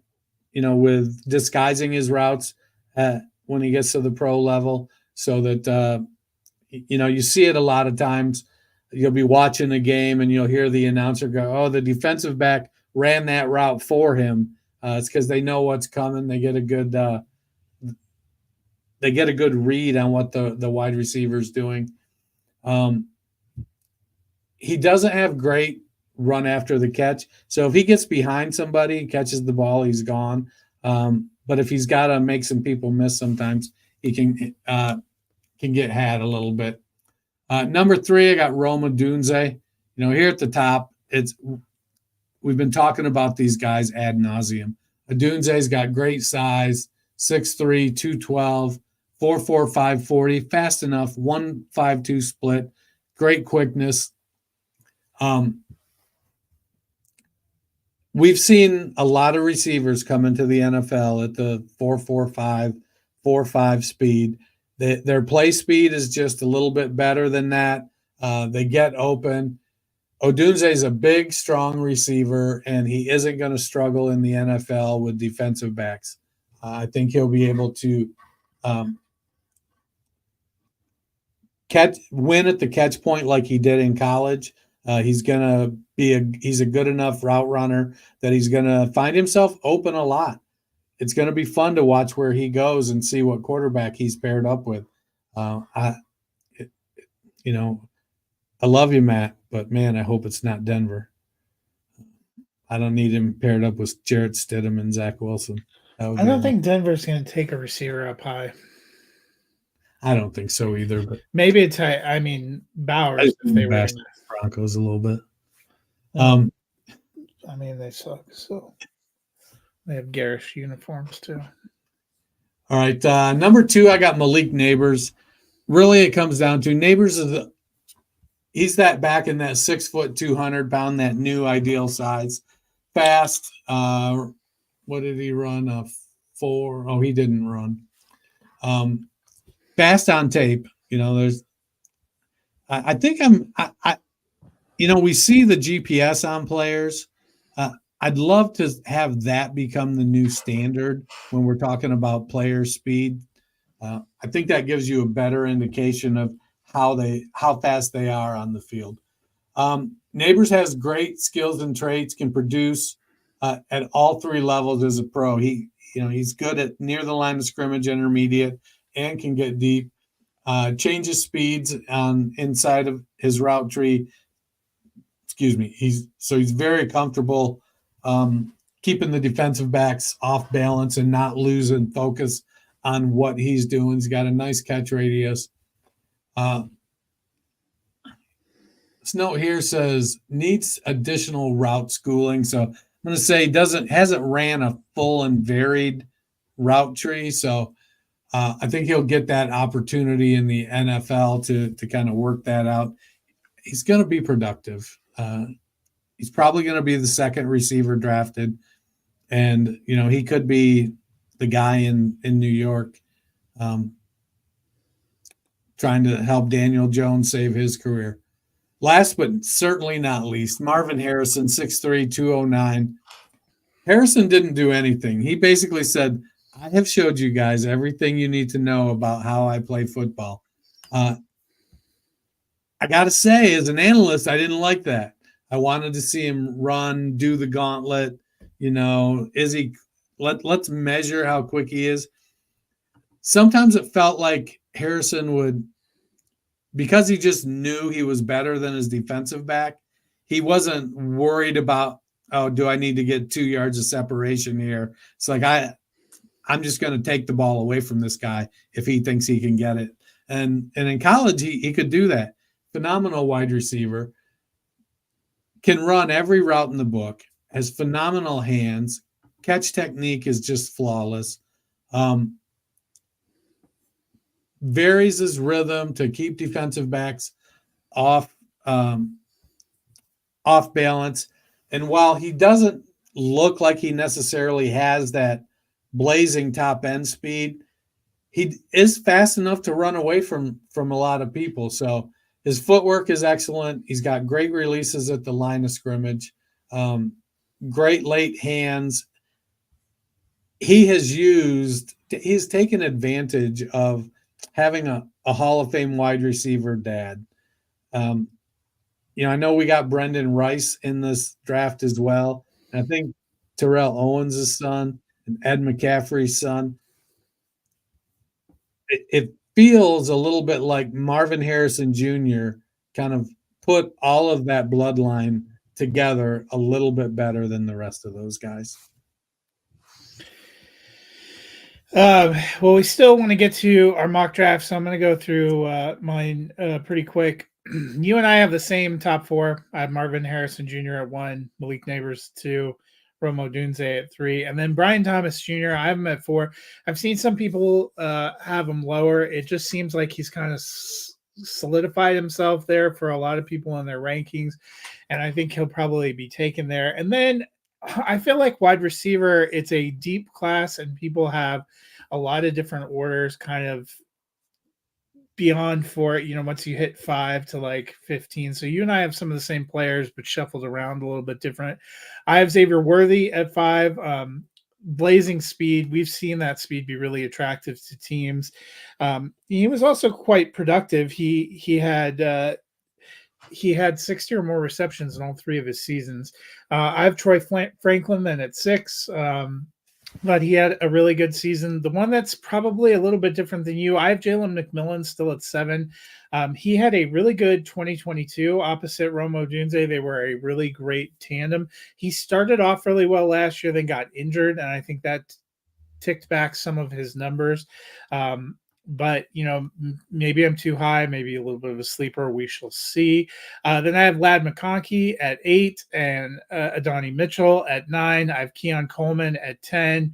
with disguising his routes when he gets to the pro level, so that you see it a lot of times. You'll be watching a game and you'll hear the announcer go, "Oh, the defensive back ran that route for him." It's because they know what's coming. They get a good read on what the wide receiver's doing. He doesn't have great run after the catch. So if he gets behind somebody, catches the ball, he's gone. But if he's got to make some people miss sometimes, he can get had a little bit. Number 3, I got Rome Odunze. Here at the top, we've been talking about these guys ad nauseum. Odunze's got great size, 6'3", 212, 4'4", 540, fast enough, 1.52 split, great quickness. We've seen a lot of receivers come into the NFL at the 4.45, 4.5 speed. Their play speed is just a little bit better than that. They get open. Odunze is a big, strong receiver, and he isn't going to struggle in the NFL with defensive backs. I think he'll be able to win at the catch point like he did in college. He's a good enough route runner that he's going to find himself open a lot. It's going to be fun to watch where he goes and see what quarterback he's paired up with. I love you, Matt, but man, I hope it's not Denver. I don't need him paired up with Jarrett Stidham and Zach Wilson. I don't think Denver's going to take a receiver up high. I don't think so either. But maybe it's Bowers if they were Broncos a little bit. They suck. So they have garish uniforms too. All right, number 2, I got Malik Neighbors. Really, it comes down to Neighbors he's that back in that 6 foot, 200 pound, that new ideal size, fast. What did he run? 4? Oh, he didn't run. Fast on tape. I think we see the GPS on players. I'd love to have that become the new standard when we're talking about player speed. I think that gives you a better indication of how fast they are on the field. Neighbors has great skills and traits, can produce at all 3 levels as a pro. He's good at near the line of scrimmage, intermediate, and can get deep. Changes speeds inside of his route tree. Excuse me. He's very comfortable keeping the defensive backs off balance and not losing focus on what he's doing. He's got a nice catch radius. This note here says needs additional route schooling. So I'm going to say hasn't ran a full and varied route tree. So I think he'll get that opportunity in the NFL to kind of work that out. He's going to be productive. He's probably going to be the second receiver drafted. And, he could be the guy in New York trying to help Daniel Jones save his career. Last but certainly not least, Marvin Harrison, 6'3", 209. Harrison didn't do anything. He basically said, I have showed you guys everything you need to know about how I play football. I got to say, as an analyst, I didn't like that. I wanted to see him run, do the gauntlet. Let's measure how quick he is. Sometimes it felt like Harrison would, because he just knew he was better than his defensive back, he wasn't worried about, do I need to get 2 yards of separation here? It's like, I'm just going to take the ball away from this guy if he thinks he can get it. And in college, he could do that. Phenomenal wide receiver. Can run every route in the book. Has phenomenal hands. Catch technique is just flawless. Varies his rhythm to keep defensive backs off balance. And while he doesn't look like he necessarily has that blazing top end speed. He is fast enough to run away from a lot of people. So his footwork is excellent. He's got great releases at the line of scrimmage, great late hands. He's taken advantage of having a Hall of Fame wide receiver dad. I know we got Brendan Rice in this draft as well. And I think Terrell Owens' son and Ed McCaffrey's son. It feels a little bit like Marvin Harrison Jr. kind of put all of that bloodline together a little bit better than the rest of those guys. Well, we still want to get to our mock draft, so I'm going to go through mine pretty quick. You and I have the same top four. I have Marvin Harrison Jr. at 1, Malik Neighbors 2, Rome Odunze at 3, and then Brian Thomas Jr. I have him at 4. I've seen some people have him lower. It just seems like he's kind of solidified himself there for a lot of people in their rankings, and I think he'll probably be taken there. And then I feel like wide receiver, it's a deep class, and people have a lot of different orders kind of beyond for it, once you hit 5 to like 15. So you and I have some of the same players, but shuffled around a little bit different. I have Xavier Worthy at 5. Blazing speed. We've seen that speed be really attractive to teams. He was also quite productive. He had 60 or more receptions in all 3 of his seasons. I have Troy Franklin then at 6. But he had a really good season. The one that's probably a little bit different than you, I have Jalen McMillan still at 7. He had a really good 2022 opposite Rome Odunze. They were a really great tandem. He started off really well last year, then got injured, and I think that ticked back some of his numbers. But maybe I'm too high, maybe a little bit of a sleeper. We shall see. Then I have Ladd McConkey at 8 and Adonai Mitchell at 9. I have Keon Coleman at 10.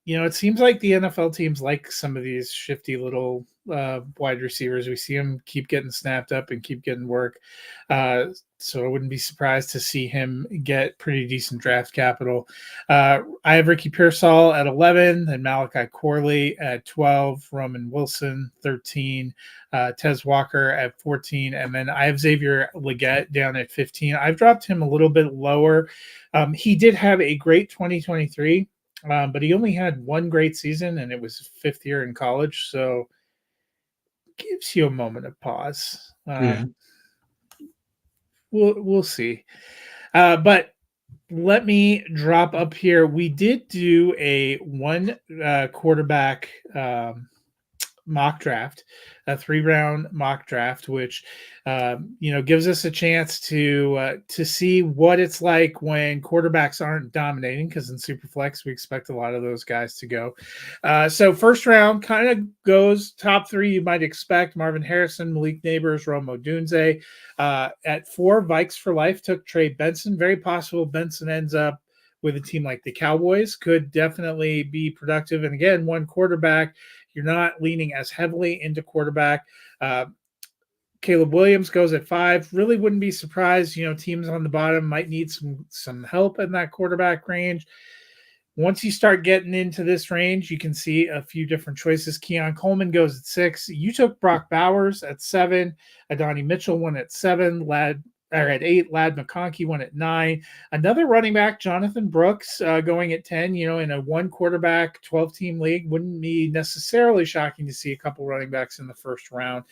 It seems like the NFL teams like some of these shifty little wide receivers. We see him keep getting snapped up and keep getting work. So I wouldn't be surprised to see him get pretty decent draft capital. I have Ricky Pearsall at 11, and Malachi Corley at 12, Roman Wilson 13, Tez Walker at 14, and then I have Xavier Legette down at 15. I've dropped him a little bit lower. He did have a great 2023. But he only had one great season, and it was his 5th year in college. So gives you a moment of pause. Yeah. We'll see. But let me drop up here. We did do a 1 quarterback mock draft, a 3-round mock draft, which gives us a chance to see what it's like when quarterbacks aren't dominating, because in Superflex we expect a lot of those guys to go. So first round kind of goes top 3 you might expect: Marvin Harrison, Malik Neighbors, Rome Odunze. At 4, Vikes for Life took Trey Benson. Very possible Benson ends up with a team like the Cowboys. Could definitely be productive. And again, 1 quarterback, you're not leaning as heavily into quarterback. Caleb Williams goes at 5. Really wouldn't be surprised. Teams on the bottom might need some help in that quarterback range. Once you start getting into this range, you can see a few different choices. Keon Coleman goes at 6. You took Brock Bowers at 7. Adonai Mitchell went at 7. At 8, Ladd McConkey went at 9. Another running back, Jonathan Brooks, going at 10. In a 1 quarterback, 12-team league, wouldn't be necessarily shocking to see a couple running backs in the first round.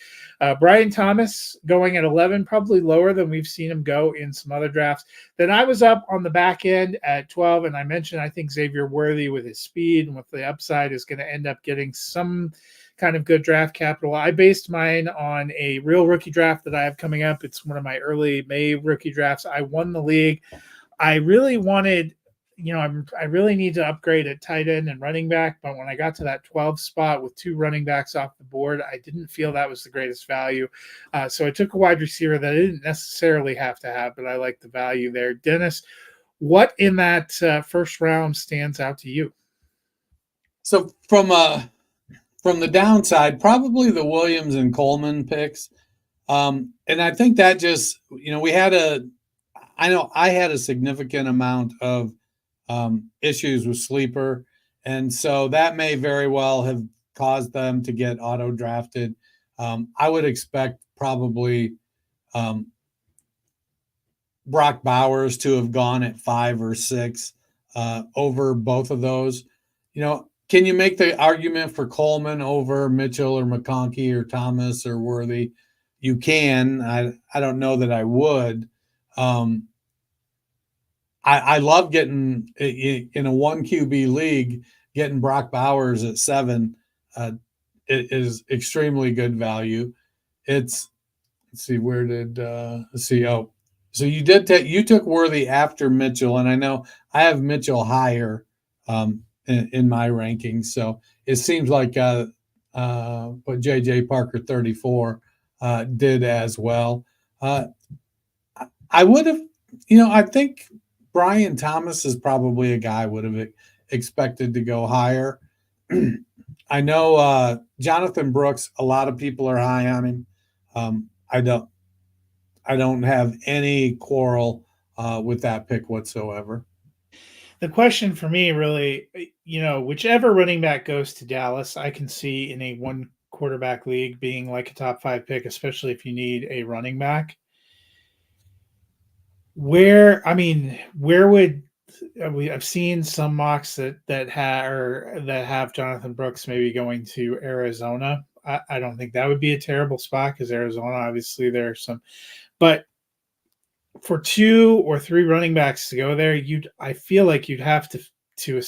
Brian Thomas going at 11, probably lower than we've seen him go in some other drafts. Then I was up on the back end at 12, and I mentioned I think Xavier Worthy with his speed and with the upside is going to end up getting some kind of good draft capital. I based mine on a real rookie draft that I have coming up. It's one of my early May rookie drafts. I won the league. I really wanted, I really need to upgrade at tight end and running back. But when I got to that 12 spot with 2 running backs off the board, I didn't feel that was the greatest value. So I took a wide receiver that I didn't necessarily have to have, but I like the value there. Dennis, what in that first round stands out to you? So from the downside, probably the Williams and Coleman picks. And I think that just, I know I had a significant amount of issues with sleeper. And so that may very well have caused them to get auto drafted. I would expect probably Brock Bowers to have gone at 5 or 6 over both of those. Can you make the argument for Coleman over Mitchell or McConkey or Thomas or Worthy? You can. I don't know that I would. I love getting in a 1 QB league, getting Brock Bowers at 7 it is extremely good value. Let's see, where did let's see. Oh, so you took Worthy after Mitchell, and I know I have Mitchell higher in my rankings. So it seems like what JJ Parker 34 did as well. I would have, I think Brian Thomas is probably a guy I would have expected to go higher. I know Jonathan Brooks, a lot of people are high on him. I don't have any quarrel with that pick whatsoever. The question for me really, whichever running back goes to Dallas, I can see in a 1 quarterback league being like a top 5 pick, especially if you need a running back. Where would I've seen some mocks that have Jonathan Brooks maybe going to Arizona. I don't think that would be a terrible spot because Arizona, obviously, there's some, but for 2 or 3 running backs to go there, I feel like you'd have to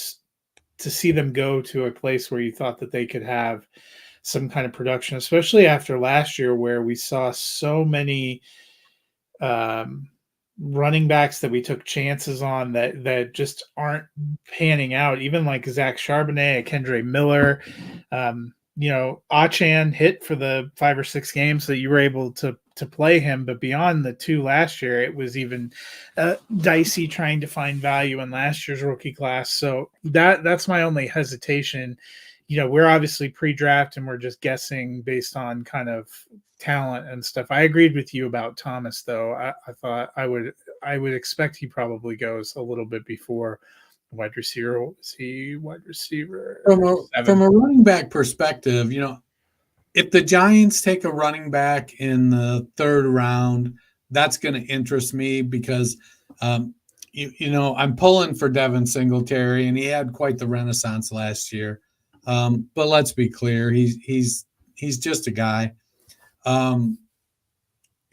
see them go to a place where you thought that they could have some kind of production, especially after last year where we saw so many running backs that we took chances on that just aren't panning out. Even like Zach Charbonnet, Kendre Miller, Achan hit for the 5 or 6 games that you were able to play him, but beyond the 2 last year, it was even dicey trying to find value in last year's rookie class. So that's my only hesitation. We're obviously pre-draft and we're just guessing based on kind of talent and stuff. I agreed with you about Thomas, though. I thought I would expect he probably goes a little bit before wide receiver. Wide receiver from a running back perspective, if the Giants take a running back in the 3rd round, that's going to interest me because I'm pulling for Devin Singletary, and he had quite the renaissance last year. But let's be clear, he's just a guy. Who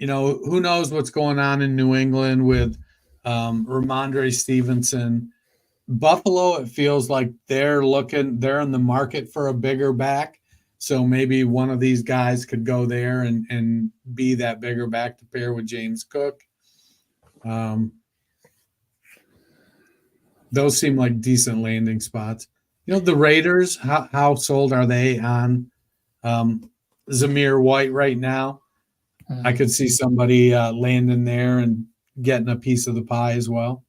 knows what's going on in New England with Ramondre Stevenson. Buffalo, it feels like they're in the market for a bigger back. So maybe one of these guys could go there and be that bigger back to pair with James Cook. Those seem like decent landing spots. The Raiders, how sold are they on Zamir White right now? I could see somebody landing there and getting a piece of the pie as well.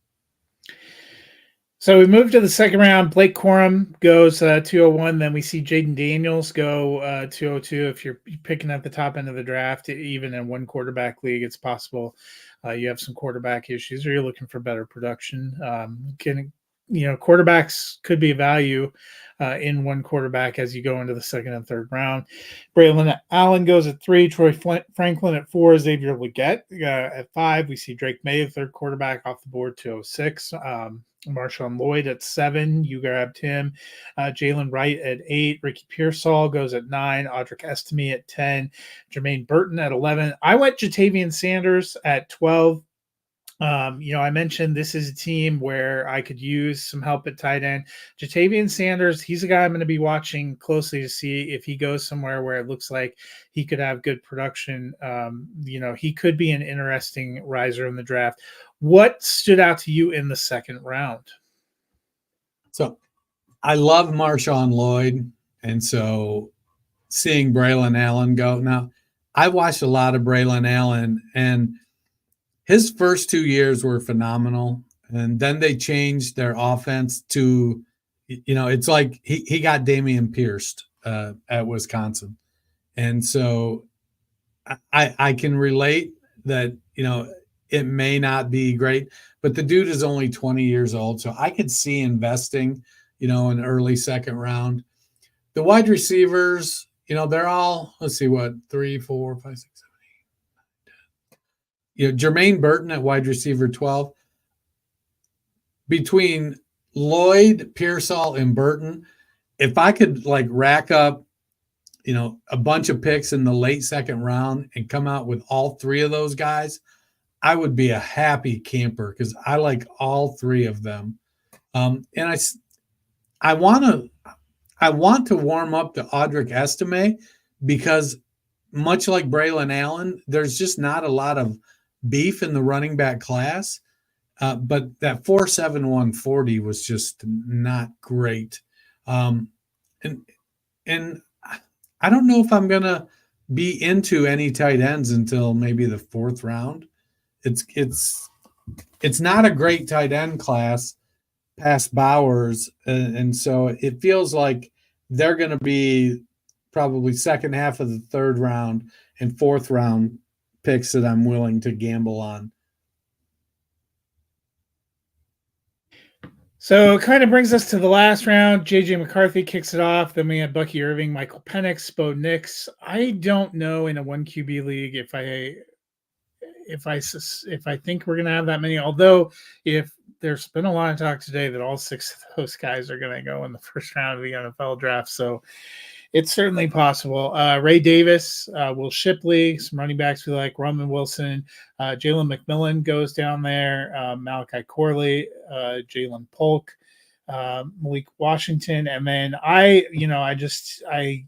So we move to the 2nd round. Blake Corum goes 201. Then we see Jaden Daniels go 202. If you're picking at the top end of the draft, even in 1 quarterback league, it's possible you have some quarterback issues or you're looking for better production. Quarterbacks could be a value in 1 quarterback as you go into the 2nd and 3rd round. Braylon Allen goes at 3, Troy Franklin at 4, Xavier Legette at 5. We see Drake May, the 3rd quarterback, off the board, 206. Marshawn Lloyd at 7, you grabbed him. Jalen Wright at 8, Ricky Pearsall goes at 9, Audric Estime at 10, Jermaine Burton at 11. I went Jatavian Sanders at 12. I mentioned this is a team where I could use some help at tight end. Jatavian Sanders, he's a guy I'm going to be watching closely to see if he goes somewhere where it looks like he could have good production. He could be an interesting riser in the draft. What stood out to you in the 2nd round? So I love Marshawn Lloyd. And so seeing Braylon Allen go. Now, I watched a lot of Braylon Allen, and his first 2 years were phenomenal. And then they changed their offense to, it's like he got Damian Pierce at Wisconsin. And so I can relate that, it may not be great, but the dude is only 20 years old. So I could see investing, an early second round. The wide receivers, they're all, let's see, what, 3, 4, 5, 6, 7, 8. Jermaine Burton at wide receiver 12. Between Lloyd, Pearsall, and Burton, if I could rack up, a bunch of picks in the late second round and come out with all three of those guys, I would be a happy camper because I like all three of them. And I want to warm up to Audric Estime because much like Braylon Allen, there's just not a lot of beef in the running back class. But that 4.71 40 was just not great. And I don't know if I'm going to be into any tight ends until maybe the fourth round. It's not a great tight end class past Bowers. And so it feels like they're going to be probably second half of the third round and fourth round picks that I'm willing to gamble on. So it kind of brings us to the last round. JJ McCarthy kicks it off. Then we have Bucky Irving, Michael Penix, Bo Nix. I don't know in a 1 QB league if I think we're going to have that many. Although if there's been a lot of talk today that all 6 of those guys are going to go in the first round of the NFL draft, so it's certainly possible. Ray Davis, Will Shipley, some running backs we like, Roman Wilson, Jalen McMillan goes down there, Malachi Corley, Jalen Polk, Malik Washington, and then I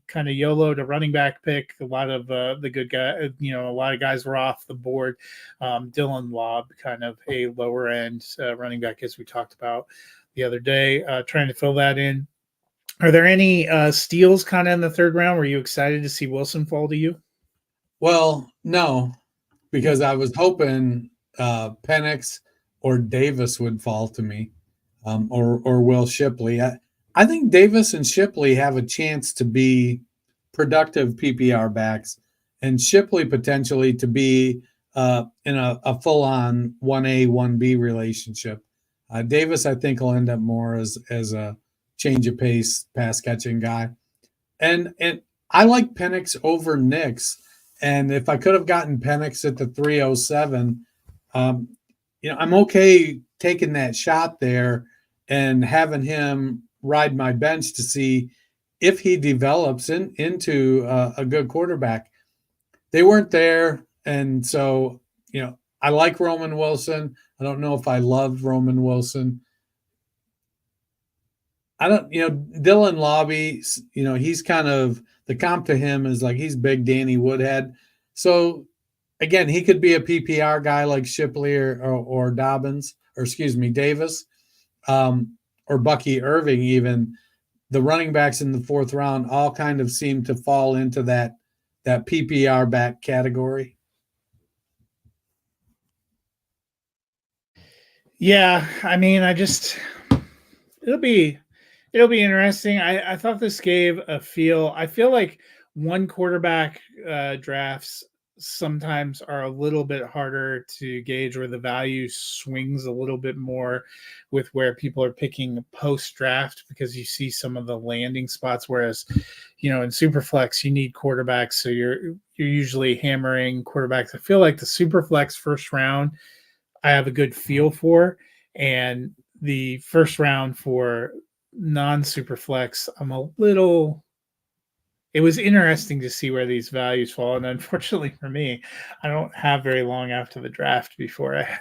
kind of YOLO'd a running back pick. A lot of the good guy, a lot of guys were off the board. Dylan Lobb, kind of a lower end running back, as we talked about the other day, trying to fill that in. Are there any steals kind of in the third round? Were you excited to see Wilson fall to you? Well, no, because I was hoping Penix or Davis would fall to me, or Will Shipley. I think Davis and Shipley have a chance to be productive PPR backs, and Shipley potentially to be in a full-on 1A, 1B relationship. Davis, I think, will end up more as a change of pace, pass catching guy. And I like Penix over Nix. And if I could have gotten Penix at the 307, I'm okay taking that shot there and having him ride my bench to see if he develops into a good quarterback. They weren't there. And so, I like Roman Wilson. I don't know if I love Roman Wilson. I don't, Dylan Lobby, he's kind of, the comp to him is like he's big Danny Woodhead. So again, he could be a PPR guy like Shipley or Dobbins, or excuse me, Davis, or Bucky Irving even. The running backs in the fourth round all kind of seem to fall into that PPR back category. Yeah, I mean, it'll be interesting. I thought this gave a feel. I feel like one quarterback drafts sometimes are a little bit harder to gauge, where the value swings a little bit more with where people are picking post draft, because you see some of the landing spots. Whereas, in Superflex, you need quarterbacks, so you're usually hammering quarterbacks. I feel like the Superflex first round, I have a good feel for, and the first round for non-Superflex, it was interesting to see where these values fall. And unfortunately for me, I don't have very long after the draft before I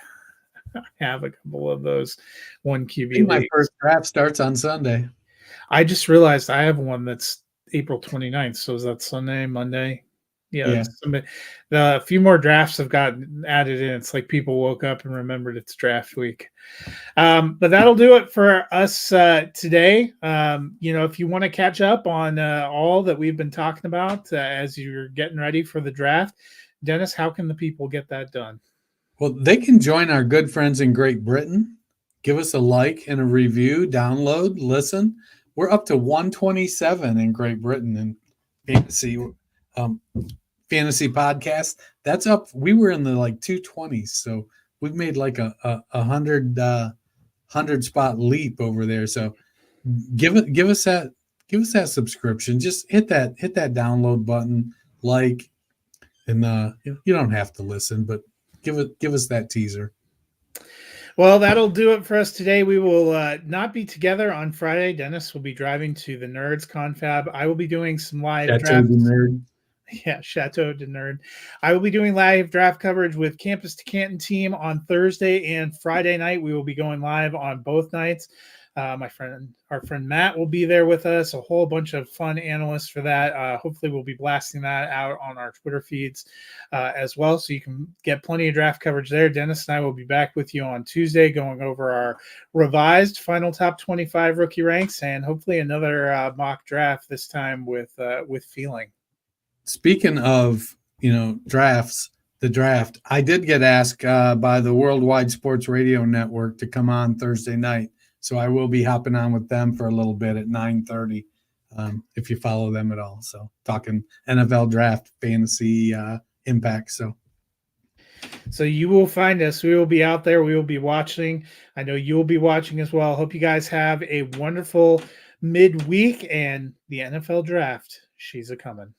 have a couple of those 1 QB. My first draft starts on Sunday. I just realized I have one that's April 29th. So is that Sunday, Monday? Yeah. A few more drafts have gotten added in. It's like people woke up and remembered it's draft week. But that'll do it for us today. If you want to catch up on all that we've been talking about as you're getting ready for the draft, Dennis, how can the people get that done? Well, they can join our good friends in Great Britain. Give us a like and a review, download, listen. We're up to 127 in Great Britain in fantasy podcast. That's up. We were in the 220s, so we've made a 100 spot leap over there. So give us that subscription. Just hit that download button, like, and you don't have to listen, but give us that teaser. Well, that'll do it for us today. We will not be together on Friday. Dennis will be driving to the Nerds Confab. I will be doing some live draft. Nerd. Yeah, Chateau de Nerd. I will be doing live draft coverage with Campus to Canton team on Thursday and Friday night. We will be going live on both nights. Our friend Matt will be there with us. A whole bunch of fun analysts for that. Hopefully, we'll be blasting that out on our Twitter feeds as well, so you can get plenty of draft coverage there. Dennis and I will be back with you on Tuesday, going over our revised final top 25 rookie ranks, and hopefully another mock draft this time with feeling. Speaking of drafts, the draft, I did get asked by the Worldwide Sports Radio Network to come on Thursday night. So I will be hopping on with them for a little bit at 9:30, if you follow them at all. So talking NFL draft, fantasy, impact. So you will find us. We will be out there. We will be watching. I know you will be watching as well. Hope you guys have a wonderful midweek, and the NFL draft, she's a coming.